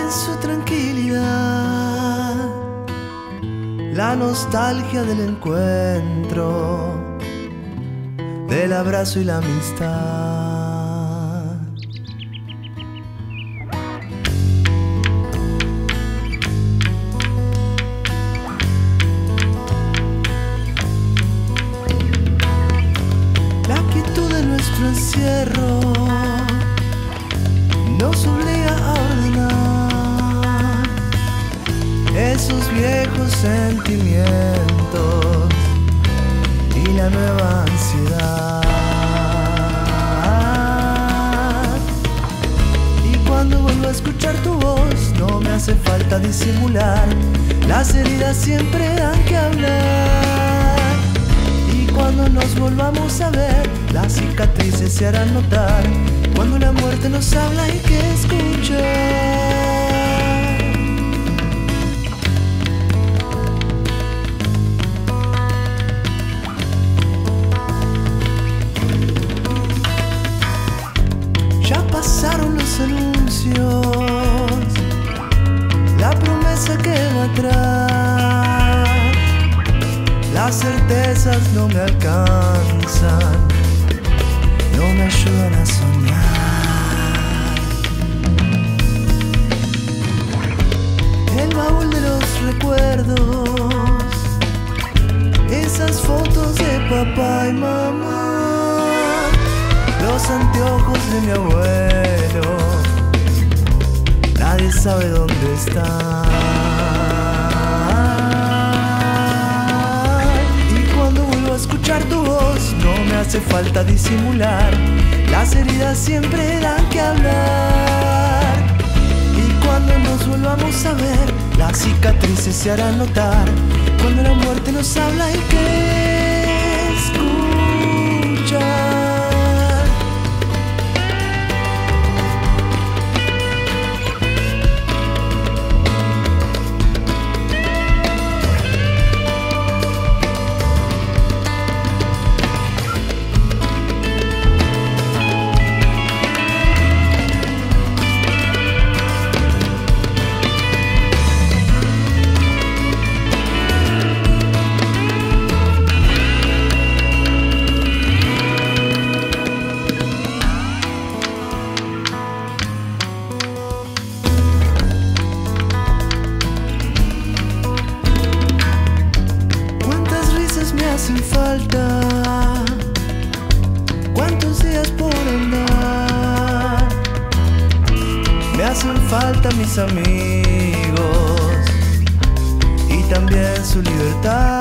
en su tranquilidad, la nostalgia del encuentro, del abrazo y la amistad. La quietud de nuestro encierro nos obliga a ordenar esos viejos sentimientos y la nueva ansiedad. Y cuando vuelvo a escuchar tu voz, no me hace falta disimular, las heridas siempre dan que hablar. Y cuando nos volvamos a ver, las cicatrices se harán notar, cuando la muerte nos habla hay que escuchar. Ya pasaron los anuncios, la promesa que va atrás, las certezas no me alcanzan, no me ayudan a soñar. El baúl de los recuerdos, esas fotos de papá y mamá, los anteojos de mi abuelo, nadie sabe dónde están. Y cuando vuelvo a escuchar tu voz, no me hace falta disimular, las heridas siempre dan que hablar. Y cuando nos volvamos a ver, las cicatrices se harán notar, cuando la muerte nos habla hay que escuchar. Hacen falta, cuántos días por andar, me hacen falta mis amigos y también su libertad.